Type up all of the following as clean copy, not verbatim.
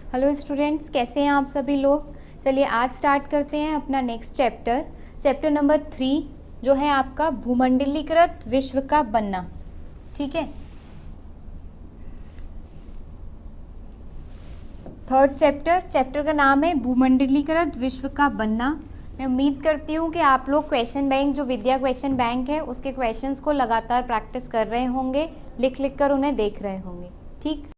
Hello students, कैसे हैं आप सभी लोग। चलिए आज स्टार्ट करते हैं अपना नेक्स्ट चैप्टर नंबर 3 जो है आपका भूमंडलीकृत विश्व का बनना। ठीक है, थर्ड चैप्टर का नाम है भूमंडलीकृत विश्व का बनना। मैं उम्मीद करती हूँ कि आप लोग क्वेश्चन बैंक जो विद्या क्वेश्चन बैंक है उसके क्वेश्चंस को लगातार प्रैक्टिस कर रहे होंगे, लिख लिख कर उन्हें देख रहे होंगे। ठीक,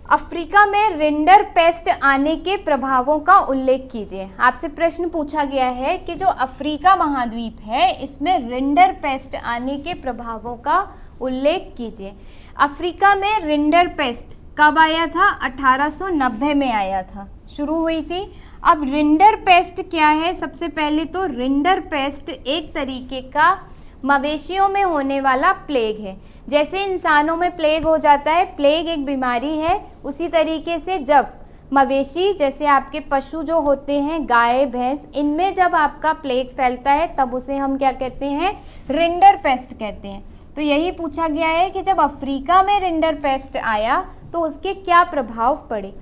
अफ्रीका में रिंडर पेस्ट आने के प्रभावों का उल्लेख कीजिए। आपसे प्रश्न पूछा गया है कि जो अफ्रीका महाद्वीप है इसमें रिंडर पेस्ट आने के प्रभावों का उल्लेख कीजिए। अफ्रीका में रिंडर पेस्ट कब आया था? 1890 में आया था, शुरू हुई थी। अब रिंडर पेस्ट क्या है? सबसे पहले तो रिंडर पेस्ट एक तरीके का मवेशियों में होने वाला प्लेग है। जैसे इंसानों में प्लेग हो जाता है, प्लेग एक बीमारी है, उसी तरीके से जब मवेशी जैसे आपके पशु जो होते हैं गाय भैंस, इनमें जब आपका प्लेग फैलता है तब उसे हम क्या कहते हैं? रिंडर पेस्ट कहते हैं। तो यही पूछा गया है कि जब अफ्रीका में रिंडर पेस्ट आया तो उसके क्या प्रभाव पड़े।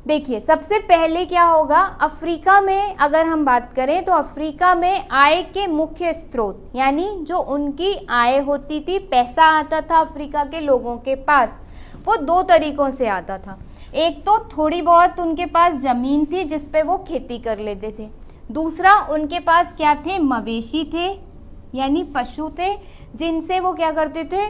देखिए सबसे पहले क्या होगा, अफ्रीका में अगर हम बात करें तो अफ्रीका में आय के मुख्य स्रोत यानी जो उनकी आय होती थी, पैसा आता था अफ्रीका के लोगों के पास, वो दो तरीकों से आता था। एक तो थोड़ी बहुत उनके पास ज़मीन थी जिस पे वो खेती कर लेते थे। दूसरा उनके पास क्या थे? मवेशी थे यानी पशु थे, जिनसे वो क्या करते थे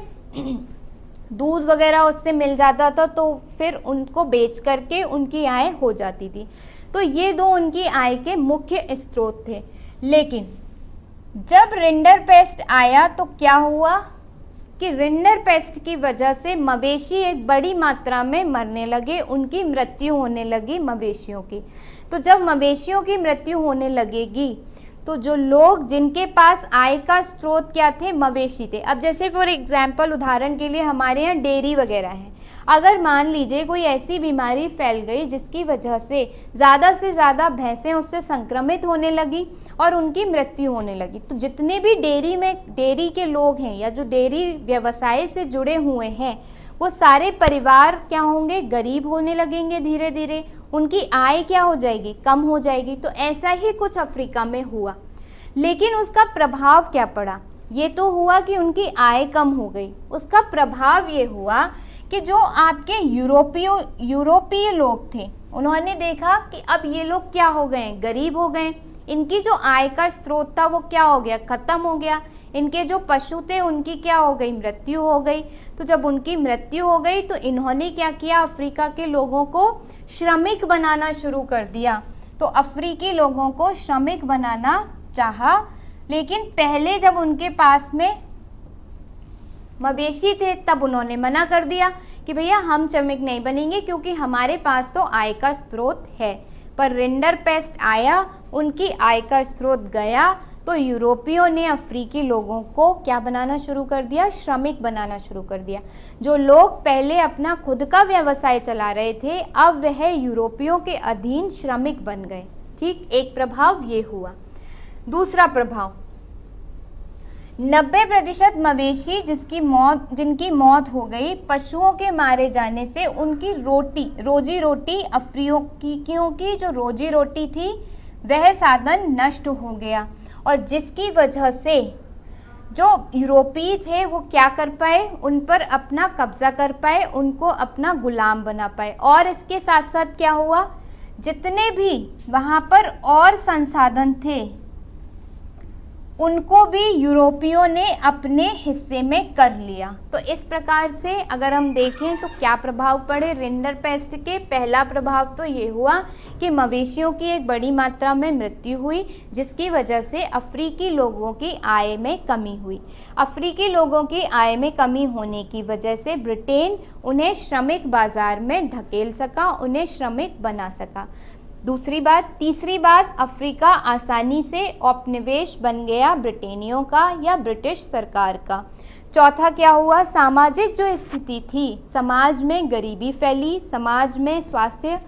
दूध वगैरह उससे मिल जाता था, तो फिर उनको बेच करके उनकी आय हो जाती थी। तो ये दो उनकी आय के मुख्य स्रोत थे। लेकिन जब रिंडर पेस्ट आया तो क्या हुआ कि रिंडर पेस्ट की वजह से मवेशी एक बड़ी मात्रा में मरने लगे, उनकी मृत्यु होने लगी मवेशियों की। तो जब मवेशियों की मृत्यु होने लगेगी तो जो लोग जिनके पास आय का स्रोत क्या थे? मवेशी थे। अब जैसे फॉर एग्जांपल उदाहरण के लिए हमारे यहाँ डेयरी वगैरह है, अगर मान लीजिए कोई ऐसी बीमारी फैल गई जिसकी वजह से ज़्यादा भैंसें उससे संक्रमित होने लगी और उनकी मृत्यु होने लगी, तो जितने भी डेयरी के लोग हैं या जो डेयरी व्यवसाय से जुड़े हुए हैं वो सारे परिवार क्या होंगे? गरीब होने लगेंगे, धीरे धीरे उनकी आय क्या हो जाएगी? कम हो जाएगी। तो ऐसा ही कुछ अफ्रीका में हुआ। लेकिन उसका प्रभाव क्या पड़ा? ये तो हुआ कि उनकी आय कम हो गई, उसका प्रभाव ये हुआ कि जो आपके यूरोपीय लोग थे उन्होंने देखा कि अब ये लोग क्या हो गए? गरीब हो गए। इनकी जो आय का स्रोत था वो क्या हो गया? खत्म हो गया। इनके जो पशु थे उनकी क्या हो गई? मृत्यु हो गई। तो जब उनकी मृत्यु हो गई तो इन्होंने क्या किया? अफ्रीका के लोगों को श्रमिक बनाना शुरू कर दिया। तो अफ्रीकी लोगों को श्रमिक बनाना चाहा, लेकिन पहले जब उनके पास में मवेशी थे तब उन्होंने मना कर दिया कि भैया हम श्रमिक नहीं बनेंगे क्योंकि हमारे पास तो आय का स्रोत है। पर रिंडर पेस्ट आया, उनकी आय का स्रोत गया, तो यूरोपियों ने अफ्रीकी लोगों को क्या बनाना शुरू कर दिया? श्रमिक बनाना शुरू कर दिया। जो लोग पहले अपना खुद का व्यवसाय चला रहे थे अब वह यूरोपियों के अधीन श्रमिक बन गए। ठीक, एक प्रभाव ये हुआ। दूसरा प्रभाव, 90% मवेशी जिनकी मौत हो गई पशुओं के मारे जाने से, उनकी रोजी रोटी अफ्रीकियों की जो रोजी रोटी थी वह साधन नष्ट हो गया, और जिसकी वजह से जो यूरोपीय थे वो क्या कर पाए? उन पर अपना कब्जा कर पाए, उनको अपना गुलाम बना पाए। और इसके साथ साथ क्या हुआ? जितने भी वहाँ पर और संसाधन थे उनको भी यूरोपियों ने अपने हिस्से में कर लिया। तो इस प्रकार से अगर हम देखें तो क्या प्रभाव पड़े रिंडर पेस्ट के? पहला प्रभाव तो ये हुआ कि मवेशियों की एक बड़ी मात्रा में मृत्यु हुई, जिसकी वजह से अफ्रीकी लोगों की आय में कमी हुई। अफ्रीकी लोगों की आय में कमी होने की वजह से ब्रिटेन उन्हें श्रमिक बाजार में धकेल सका, उन्हें श्रमिक बना सका। तीसरी बात, अफ्रीका आसानी से औपनिवेश बन गया ब्रिटेनियों का या ब्रिटिश सरकार का। चौथा क्या हुआ? सामाजिक जो स्थिति थी, समाज में गरीबी फैली, समाज में स्वास्थ्य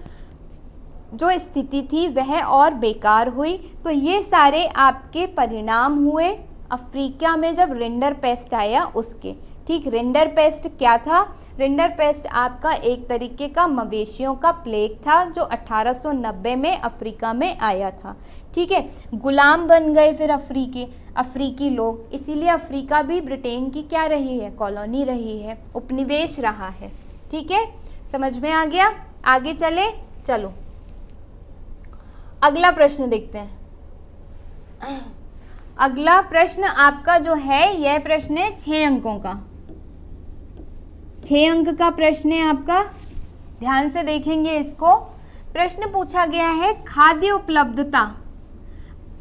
जो स्थिति थी वह और बेकार हुई। तो ये सारे आपके परिणाम हुए अफ्रीका में जब रिंडरपेस्ट आया उसके। ठीक, रिंडरपेस्ट क्या था? रिंडरपेस्ट आपका एक तरीके का मवेशियों का प्लेग था जो 1890 में अफ्रीका में आया था। ठीक है, गुलाम बन गए फिर अफ्रीकी लोग, इसीलिए अफ्रीका भी ब्रिटेन की क्या रही है? कॉलोनी रही है, उपनिवेश रहा है। ठीक है, समझ में आ गया? आगे चले, चलो अगला प्रश्न देखते हैं। अगला प्रश्न आपका जो है, यह प्रश्न है 6 अंकों का, 6 अंक का प्रश्न है आपका, ध्यान से देखेंगे इसको। प्रश्न पूछा गया है खाद्य उपलब्धता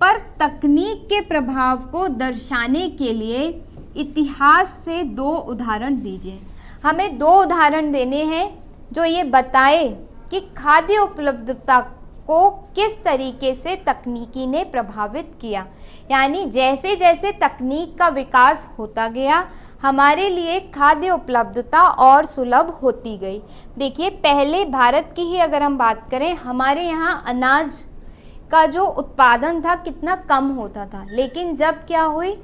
पर तकनीक के प्रभाव को दर्शाने के लिए इतिहास से 2 उदाहरण दीजिए। हमें 2 उदाहरण देने हैं जो ये बताए कि खाद्य उपलब्धता को किस तरीके से तकनीकी ने प्रभावित किया। यानी जैसे जैसे तकनीक का विकास होता गया, हमारे लिए खाद्य उपलब्धता और सुलभ होती गई। देखिए, पहले भारत की ही अगर हम बात करें, हमारे यहाँ अनाज का जो उत्पादन था कितना कम होता था, लेकिन जब क्या हुई,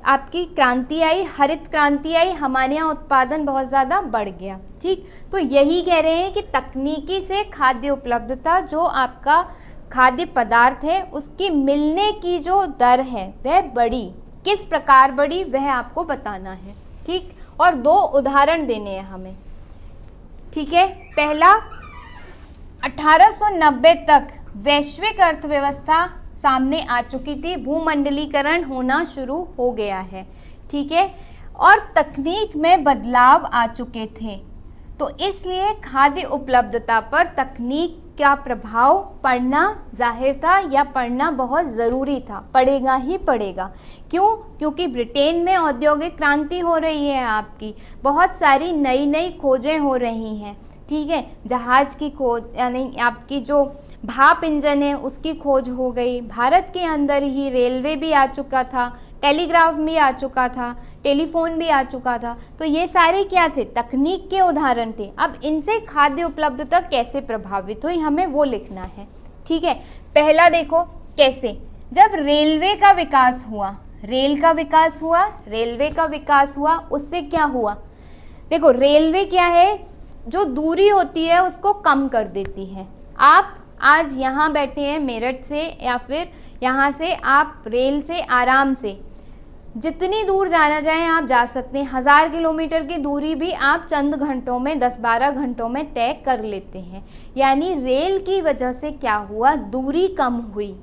आपकी क्रांति आई, हरित क्रांति आई, हमारे यहाँ उत्पादन बहुत ज़्यादा बढ़ गया। ठीक, तो यही कह रहे हैं कि तकनीकी से खाद्य उपलब्धता, जो आपका खाद्य पदार्थ है उसकी मिलने की जो दर है वह बढ़ी। किस प्रकार बढ़ी वह आपको बताना है। ठीक, और 2 उदाहरण देने हैं हमें। ठीक है, पहला, 1890 तक वैश्विक अर्थव्यवस्था सामने आ चुकी थी, भूमंडलीकरण होना शुरू हो गया है। ठीक है, और तकनीक में बदलाव आ चुके थे, तो इसलिए खाद्य उपलब्धता पर तकनीक का प्रभाव पड़ना जाहिर था या पड़ना बहुत ज़रूरी था, पड़ेगा ही पड़ेगा। क्यों? क्योंकि ब्रिटेन में औद्योगिक क्रांति हो रही है आपकी, बहुत सारी नई नई खोजें हो रही हैं। ठीक है, जहाज की खोज, यानी आपकी जो भाप इंजन है उसकी खोज हो गई। भारत के अंदर ही रेलवे भी आ चुका था, टेलीग्राफ भी आ चुका था, टेलीफोन भी आ चुका था। तो ये सारे क्या थे? तकनीक के उदाहरण थे। अब इनसे खाद्य उपलब्धता कैसे प्रभावित हुई, हमें वो लिखना है। ठीक है, पहला देखो कैसे, जब रेलवे का विकास हुआ, रेल का विकास हुआ, रेलवे का विकास हुआ, उससे क्या हुआ? देखो, रेलवे क्या है, जो दूरी होती है उसको कम कर देती है। आप आज यहाँ बैठे हैं मेरठ से, या फिर यहाँ से आप रेल से आराम से जितनी दूर जाना चाहें आप जा सकते हैं। 1000 किलोमीटर की दूरी भी आप चंद घंटों में, 10-12 घंटों में तय कर लेते हैं। यानी रेल की वजह से क्या हुआ? दूरी कम हुई,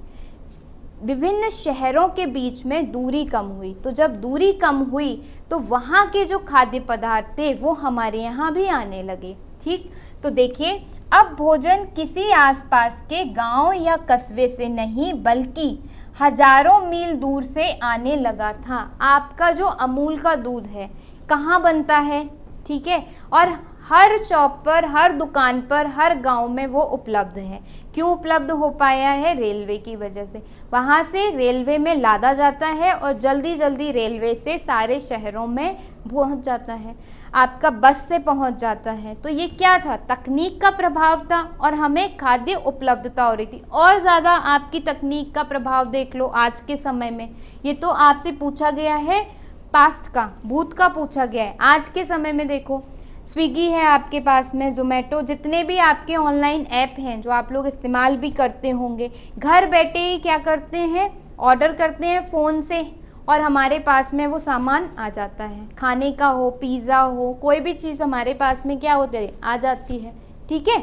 विभिन्न शहरों के बीच में दूरी कम हुई। तो जब दूरी कम हुई तो वहाँ के जो खाद्य पदार्थ थे वो हमारे यहाँ भी आने लगे। ठीक, तो देखिए, अब भोजन किसी आसपास के गांव या कस्बे से नहीं बल्कि हजारों मील दूर से आने लगा था। आपका जो अमूल का दूध है कहाँ बनता है? ठीक है, और हर चौक पर, हर दुकान पर, हर गांव में वो उपलब्ध है। क्यों उपलब्ध हो पाया है? रेलवे की वजह से। वहाँ से रेलवे में लादा जाता है और जल्दी जल्दी रेलवे से सारे शहरों में पहुँच जाता है, आपका बस से पहुँच जाता है। तो ये क्या था? तकनीक का प्रभाव था और हमें खाद्य उपलब्धता हो रही थी। और ज़्यादा आपकी तकनीक का प्रभाव देख लो आज के समय में। ये तो आपसे पूछा गया है पास्ट का, भूत का पूछा गया है। आज के समय में देखो, स्विगी है आपके पास में, जोमेटो, जितने भी आपके ऑनलाइन ऐप हैं जो आप लोग इस्तेमाल भी करते होंगे, घर बैठे ही क्या करते हैं? ऑर्डर करते हैं फ़ोन से और हमारे पास में वो सामान आ जाता है। खाने का हो, पिज़्ज़ा हो, कोई भी चीज़ हमारे पास में क्या होती है? आ जाती है। ठीक है,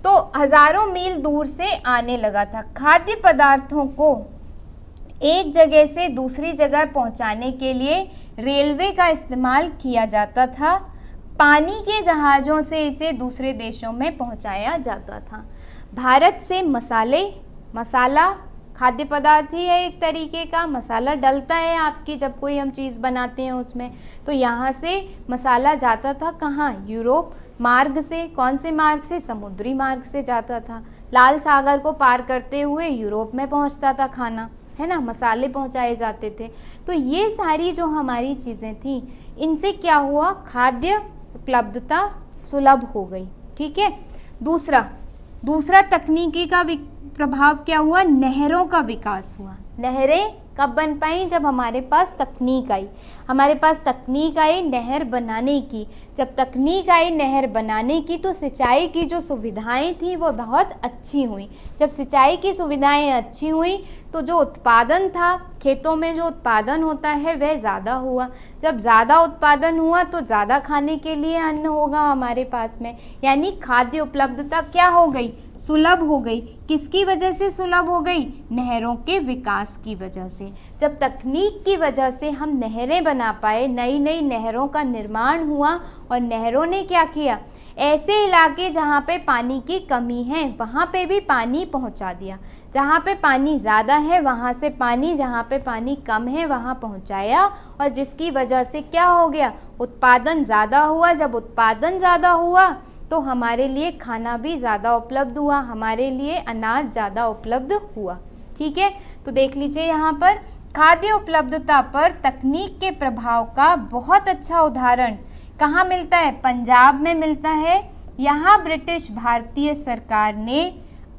तो हज़ारों मील दूर से आने लगा था। खाद्य पदार्थों को एक जगह से दूसरी जगह पहुंचाने के लिए रेलवे का इस्तेमाल किया जाता था। पानी के जहाज़ों से इसे दूसरे देशों में पहुंचाया जाता था। भारत से मसाला खाद्य पदार्थ ही है, एक तरीके का मसाला डलता है आपकी जब कोई हम चीज़ बनाते हैं उसमें। तो यहाँ से मसाला जाता था कहाँ? यूरोप मार्ग से। कौन से मार्ग से? समुद्री मार्ग से जाता था। लाल सागर को पार करते हुए यूरोप में पहुँचता था खाना, है ना, मसाले पहुँचाए जाते थे। तो ये सारी जो हमारी चीज़ें थी, इनसे क्या हुआ? खाद्य उपलब्धता सुलभ हो गई। ठीक है, दूसरा तकनीकी का प्रभाव क्या हुआ? नहरों का विकास हुआ। नहरें कब बन पाई? जब हमारे पास तकनीक आई। हमारे पास तकनीक आई नहर बनाने की। जब तकनीक आई नहर बनाने की तो सिंचाई की जो सुविधाएं थी वो बहुत अच्छी हुई। जब सिंचाई की सुविधाएं अच्छी हुई तो जो उत्पादन था, खेतों में जो उत्पादन होता है वह ज़्यादा हुआ। जब ज़्यादा उत्पादन हुआ तो ज़्यादा खाने के लिए अन्न होगा हमारे पास में, यानी खाद्य उपलब्धता क्या हो गई? सुलभ हो गई। किसकी वजह से सुलभ हो गई? नहरों के विकास की वजह से। जब तकनीक की वजह से हम नहरें बना पाए, नई नई नहरों का निर्माण हुआ और नहरों ने क्या किया? ऐसे इलाके जहाँ पे पानी की कमी है वहाँ पे भी पानी पहुँचा दिया। जहाँ पे पानी ज़्यादा है वहाँ से पानी, जहाँ पे पानी कम है वहाँ पहुँचाया, और जिसकी वजह से क्या हो गया? उत्पादन ज़्यादा हुआ। जब उत्पादन ज़्यादा हुआ तो हमारे लिए खाना भी ज़्यादा उपलब्ध हुआ, हमारे लिए अनाज ज़्यादा उपलब्ध हुआ। ठीक है, तो देख लीजिए यहाँ पर खाद्य उपलब्धता पर तकनीक के प्रभाव का बहुत अच्छा उदाहरण कहाँ मिलता है? पंजाब में मिलता है। यहाँ ब्रिटिश भारतीय सरकार ने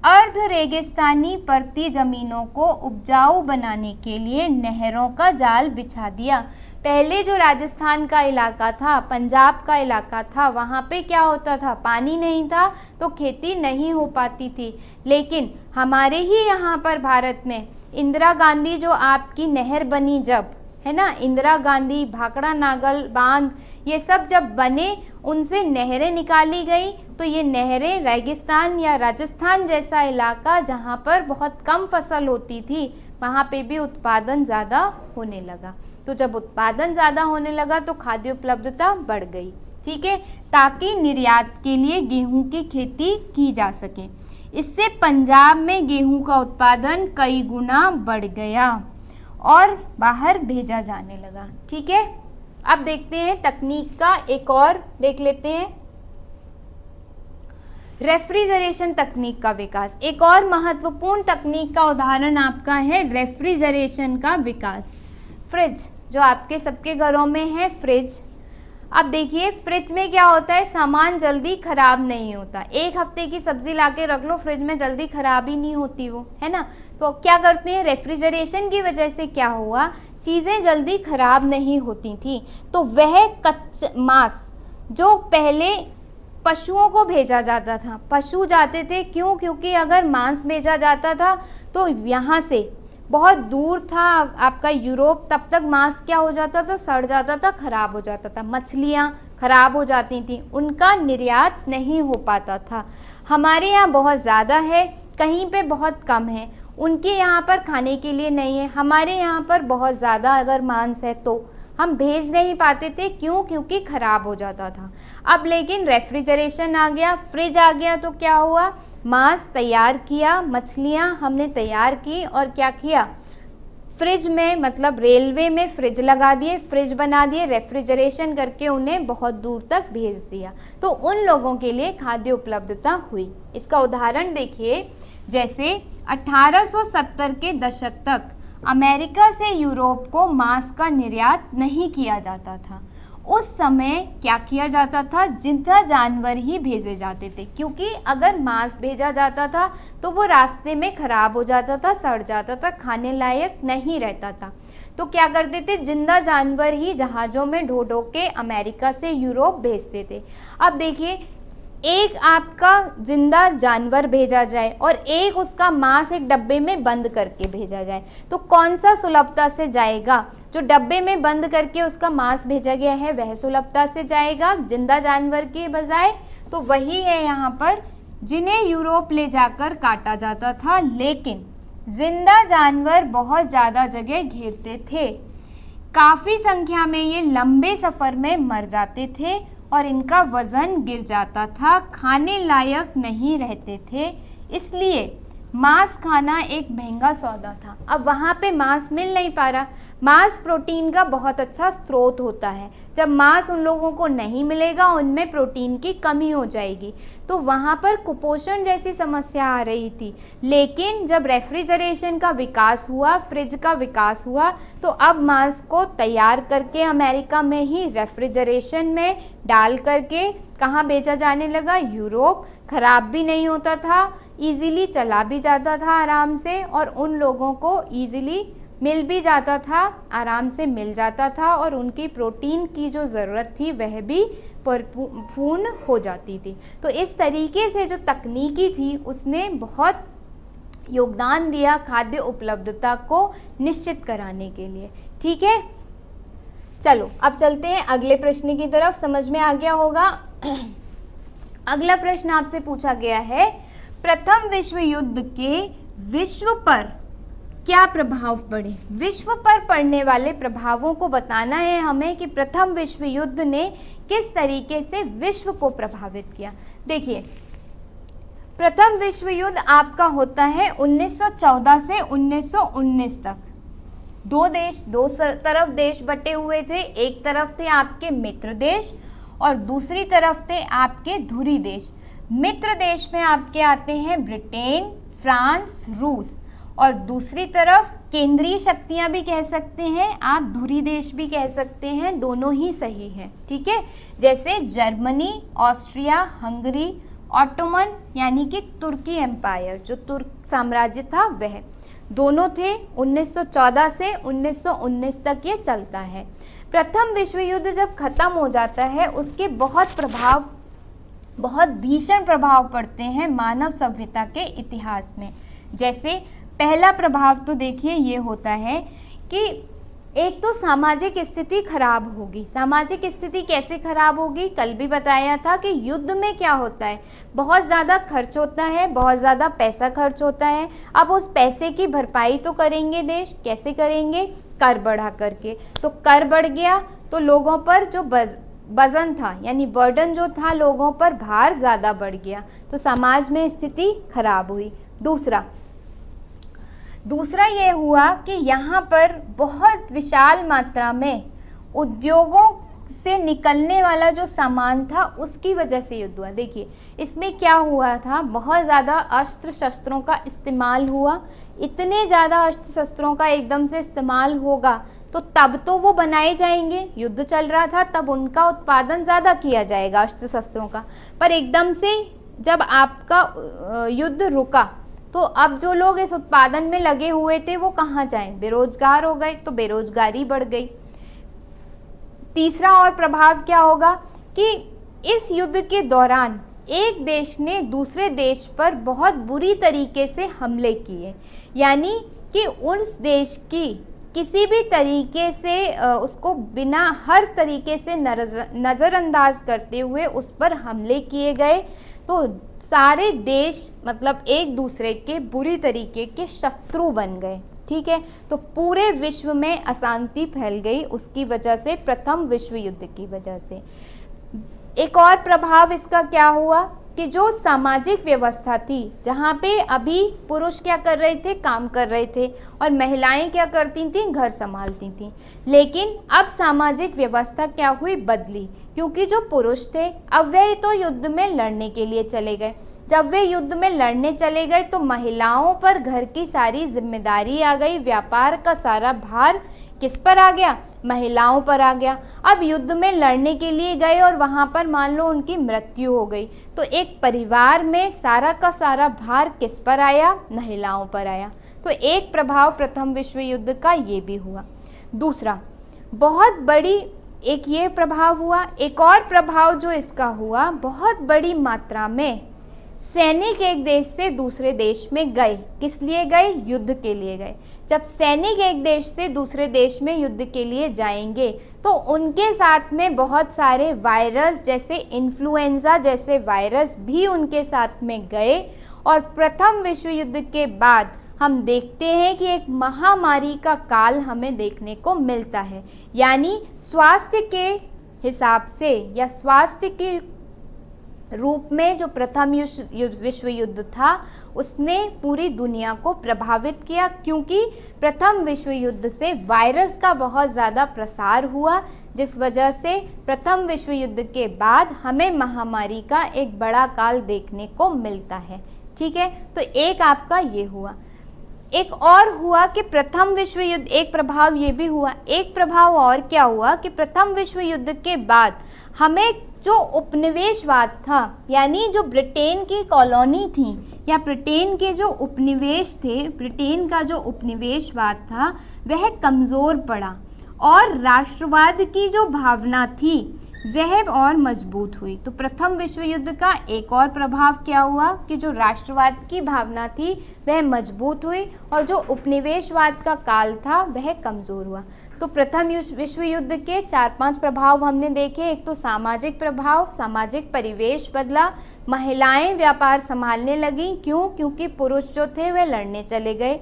अर्ध रेगिस्तानी परती ज़मीनों को उपजाऊ बनाने के लिए नहरों का जाल बिछा दिया। पहले जो राजस्थान का इलाका था, पंजाब का इलाका था, वहाँ पे क्या होता था? पानी नहीं था तो खेती नहीं हो पाती थी। लेकिन हमारे ही यहाँ पर भारत में इंदिरा गांधी जो आपकी नहर बनी जब, है ना, इंदिरा गांधी, भाखड़ा नागल बांध, ये सब जब बने, उनसे नहरें निकाली गई तो ये नहरें रेगिस्तान या राजस्थान जैसा इलाका जहाँ पर बहुत कम फसल होती थी वहाँ पे भी उत्पादन ज़्यादा होने लगा। तो जब उत्पादन ज़्यादा होने लगा तो खाद्य उपलब्धता बढ़ गई। ठीक है, ताकि निर्यात के लिए गेहूं की खेती की जा सके। इससे पंजाब में गेहूं का उत्पादन कई गुना बढ़ गया और बाहर भेजा जाने लगा। ठीक है, अब देखते हैं तकनीक का एक और देख लेते हैं, रेफ्रिजरेशन तकनीक का विकास। एक और महत्वपूर्ण तकनीक का उदाहरण आपका है रेफ्रिजरेशन का विकास। फ्रिज, जो आपके सबके घरों में है फ्रिज। अब देखिए फ्रिज में क्या होता है? सामान जल्दी खराब नहीं होता। एक हफ्ते की सब्जी लाके रख लो फ्रिज में, जल्दी खराब ही नहीं होती वो, है ना। तो क्या करते हैं? रेफ्रिजरेशन की वजह से क्या हुआ? चीज़ें जल्दी खराब नहीं होती थी। तो वह कच्चा मांस जो पहले पशुओं को भेजा जाता था, पशु जाते थे, क्यों? क्योंकि अगर मांस भेजा जाता था तो यहाँ से बहुत दूर था आपका यूरोप, तब तक मांस क्या हो जाता था? सड़ जाता था, खराब हो जाता था, मछलियाँ खराब हो जाती थी, उनका निर्यात नहीं हो पाता था। हमारे यहाँ बहुत ज़्यादा है, कहीं पे बहुत कम है, उनके यहाँ पर खाने के लिए नहीं है, हमारे यहाँ पर बहुत ज़्यादा अगर मांस है तो हम भेज नहीं पाते थे। क्यों? क्योंकि ख़राब हो जाता था। अब लेकिन रेफ्रिजरेशन आ गया, फ्रिज आ गया, तो क्या हुआ? मांस तैयार किया, मछलियाँ हमने तैयार की और क्या किया? फ्रिज में, मतलब रेलवे में फ्रिज लगा दिए, फ्रिज बना दिए, रेफ्रिजरेशन करके उन्हें बहुत दूर तक भेज दिया। तो उन लोगों के लिए खाद्य उपलब्धता हुई। इसका उदाहरण देखिए, जैसे 1870 के दशक तक अमेरिका से यूरोप को मांस का निर्यात नहीं किया जाता था। उस समय क्या किया जाता था? जिंदा जानवर ही भेजे जाते थे, क्योंकि अगर मांस भेजा जाता था तो वो रास्ते में खराब हो जाता था, सड़ जाता था, खाने लायक नहीं रहता था। तो क्या करते थे? जिंदा जानवर ही जहाज़ों में ढो ढो के अमेरिका से यूरोप भेजते थे। अब देखिए, एक आपका जिंदा जानवर भेजा जाए और एक उसका मांस एक डब्बे में बंद करके भेजा जाए, तो कौन सा सुलभता से जाएगा? जो डब्बे में बंद करके उसका मांस भेजा गया है वह सुलभता से जाएगा जिंदा जानवर के बजाय। तो वही है यहाँ पर, जिन्हें यूरोप ले जाकर काटा जाता था, लेकिन जिंदा जानवर बहुत ज़्यादा जगह घेरते थे। काफ़ी संख्या में ये लंबे सफ़र में मर जाते थे और इनका वज़न गिर जाता था, खाने लायक नहीं रहते थे, इसलिए मांस खाना एक महंगा सौदा था। अब वहाँ पे मांस मिल नहीं पा रहा। मांस प्रोटीन का बहुत अच्छा स्रोत होता है। जब मांस उन लोगों को नहीं मिलेगा, उनमें प्रोटीन की कमी हो जाएगी, तो वहाँ पर कुपोषण जैसी समस्या आ रही थी। लेकिन जब रेफ्रिजरेशन का विकास हुआ, फ्रिज का विकास हुआ, तो अब मांस को तैयार करके अमेरिका में ही रेफ्रिजरेशन में डाल करके कहाँ भेजा जाने लगा? यूरोप। ख़राब भी नहीं होता था, इजीली चला भी जाता था आराम से, और उन लोगों को इजीली मिल भी जाता था, आराम से मिल जाता था और उनकी प्रोटीन की जो ज़रूरत थी वह भी पूर्ण हो जाती थी। तो इस तरीके से जो तकनीकी थी उसने बहुत योगदान दिया खाद्य उपलब्धता को निश्चित कराने के लिए। ठीक है, चलो अब चलते हैं अगले प्रश्न की तरफ। समझ में आ गया होगा। अगला प्रश्न आपसे पूछा गया है, प्रथम विश्व युद्ध के विश्व पर क्या प्रभाव पड़े। विश्व पर पड़ने वाले प्रभावों को बताना है हमें कि प्रथम विश्व युद्ध ने किस तरीके से विश्व को प्रभावित किया। देखिए, प्रथम विश्व युद्ध आपका होता है 1914 से 1919 तक। दो तरफ देश बटे हुए थे। एक तरफ थे आपके मित्र देश और दूसरी तरफ थे आपके धुरी देश। मित्र देश में आपके आते हैं ब्रिटेन, फ्रांस, रूस, और दूसरी तरफ केंद्रीय शक्तियां भी कह सकते हैं आप, धुरी देश भी कह सकते हैं, दोनों ही सही हैं। ठीक है, जैसे जर्मनी, ऑस्ट्रिया, हंगरी, ऑटोमन यानी कि तुर्की एम्पायर, जो तुर्क साम्राज्य था वह, दोनों थे। 1914 से 1919 तक ये चलता है। प्रथम विश्व युद्ध जब खत्म हो जाता है उसके बहुत भीषण प्रभाव पड़ते हैं मानव सभ्यता के इतिहास में। जैसे पहला प्रभाव तो देखिए ये होता है कि एक तो सामाजिक स्थिति खराब होगी। सामाजिक स्थिति कैसे खराब होगी, कल भी बताया था कि युद्ध में क्या होता है, बहुत ज़्यादा खर्च होता है, बहुत ज़्यादा पैसा खर्च होता है। अब उस पैसे की भरपाई तो करेंगे देश, कैसे करेंगे, कर बढ़ा करके। तो कर बढ़ गया तो लोगों पर जो वजन था यानी बर्डन जो था लोगों पर, भार ज़्यादा बढ़ गया, तो समाज में स्थिति खराब हुई। दूसरा ये हुआ कि यहाँ पर बहुत विशाल मात्रा में उद्योगों से निकलने वाला जो सामान था उसकी वजह से युद्ध हुआ। देखिए इसमें क्या हुआ था, बहुत ज़्यादा अस्त्र शस्त्रों का इस्तेमाल हुआ। इतने ज़्यादा अस्त्र शस्त्रों का एकदम से इस्तेमाल होगा तो तब तो वो बनाए जाएंगे, युद्ध चल रहा था तब उनका उत्पादन ज़्यादा किया जाएगा अस्त्र शस्त्रों का। पर एकदम से जब आपका युद्ध रुका तो अब जो लोग इस उत्पादन में लगे हुए थे वो कहाँ जाएं, बेरोजगार हो गए, तो बेरोजगारी बढ़ गई। तीसरा और प्रभाव क्या होगा कि इस युद्ध के दौरान एक देश ने दूसरे देश पर बहुत बुरी तरीके से हमले किए, यानी कि उस देश की किसी भी तरीके से उसको बिना हर तरीके से नज़रअंदाज करते हुए उस पर हमले किए गए। तो सारे देश मतलब एक दूसरे के बुरी तरीके के शत्रु बन गए। ठीक है, तो पूरे विश्व में अशांति फैल गई उसकी वजह से, प्रथम विश्व युद्ध की वजह से। एक और प्रभाव इसका क्या हुआ कि जो सामाजिक व्यवस्था थी, जहाँ पे अभी पुरुष क्या कर रहे थे, काम कर रहे थे, और महिलाएं क्या करती थीं, घर संभालती थीं। लेकिन अब सामाजिक व्यवस्था क्या हुई, बदली, क्योंकि जो पुरुष थे अब वे तो युद्ध में लड़ने के लिए चले गए। जब वे युद्ध में लड़ने चले गए तो महिलाओं पर घर की सारी जिम्मेदारी आ गई, व्यापार का सारा भार किस पर आ गया, महिलाओं पर आ गया। अब युद्ध में लड़ने के लिए गए और वहाँ पर मान लो उनकी मृत्यु हो गई, तो एक परिवार में सारा का सारा भार किस पर आया, महिलाओं पर आया। तो एक प्रभाव प्रथम विश्व युद्ध का ये भी हुआ। दूसरा बहुत बड़ी एक ये प्रभाव हुआ। एक और प्रभाव जो इसका हुआ, बहुत बड़ी मात्रा में सैनिक एक देश से दूसरे देश में गए। किस लिए गए, युद्ध के लिए गए। जब सैनिक एक देश से दूसरे देश में युद्ध के लिए जाएंगे तो उनके साथ में बहुत सारे वायरस, जैसे इन्फ्लुएंजा जैसे वायरस भी उनके साथ में गए। और प्रथम विश्व युद्ध के बाद हम देखते हैं कि एक महामारी का काल हमें देखने को मिलता है, यानी स्वास्थ्य के हिसाब से या स्वास्थ्य के रूप में जो प्रथम विश्व युद्ध था उसने पूरी दुनिया को प्रभावित किया, क्योंकि प्रथम विश्व युद्ध से वायरस का बहुत ज़्यादा प्रसार हुआ, जिस वजह से प्रथम विश्व युद्ध के बाद हमें महामारी का एक बड़ा काल देखने को मिलता है। ठीक है, तो एक आपका ये हुआ। एक और हुआ कि प्रथम विश्व युद्ध, एक प्रभाव ये भी हुआ। एक प्रभाव और क्या हुआ कि प्रथम विश्व युद्ध के बाद हमें जो उपनिवेशवाद था, यानी जो ब्रिटेन की कॉलोनी थी या ब्रिटेन के जो उपनिवेश थे, ब्रिटेन का जो उपनिवेशवाद था वह कमज़ोर पड़ा और राष्ट्रवाद की जो भावना थी वह और मजबूत हुई। तो प्रथम विश्व युद्ध का एक और प्रभाव क्या हुआ कि जो राष्ट्रवाद की भावना थी वह मजबूत हुई और जो उपनिवेशवाद का काल था वह कमज़ोर हुआ। तो प्रथम विश्व युद्ध के 4-5 प्रभाव हमने देखे। एक तो सामाजिक प्रभाव, सामाजिक परिवेश बदला, महिलाएं व्यापार संभालने लगीं। क्यों? क्योंकि पुरुष जो थे वह लड़ने चले गए।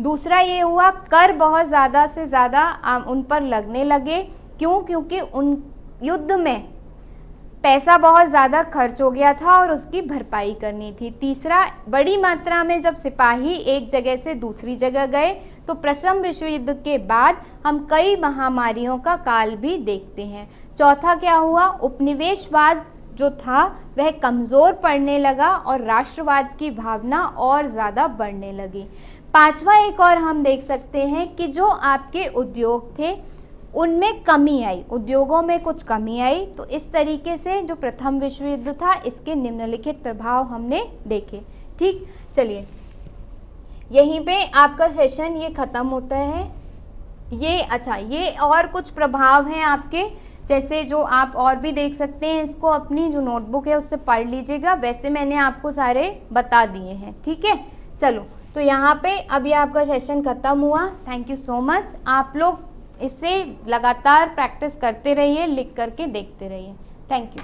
दूसरा ये हुआ कर बहुत ज़्यादा से ज़्यादा उन पर लगने लगे। क्यों? क्योंकि उन युद्ध में पैसा बहुत ज़्यादा खर्च हो गया था और उसकी भरपाई करनी थी। तीसरा, बड़ी मात्रा में जब सिपाही एक जगह से दूसरी जगह गए तो प्रथम विश्व युद्ध के बाद हम कई महामारियों का काल भी देखते हैं। चौथा क्या हुआ? उपनिवेशवाद जो था वह कमज़ोर पड़ने लगा और राष्ट्रवाद की भावना और ज़्यादा बढ़ने लगी। पांचवा एक और हम देख सकते हैं कि जो आपके उद्योग थे उनमें कमी आई, उद्योगों में कुछ कमी आई। तो इस तरीके से जो प्रथम विश्व युद्ध था इसके निम्नलिखित प्रभाव हमने देखे। ठीक, चलिए यहीं पे आपका सेशन ये ख़त्म होता है। ये और कुछ प्रभाव हैं आपके, जैसे जो आप और भी देख सकते हैं, इसको अपनी जो नोटबुक है उससे पढ़ लीजिएगा। वैसे मैंने आपको सारे बता दिए हैं। ठीक है, चलो तो यहाँ पे अब ये आपका सेशन ख़त्म हुआ। Thank you so much. आप लोग इससे लगातार प्रैक्टिस करते रहिए, लिख करके देखते रहिए। Thank you.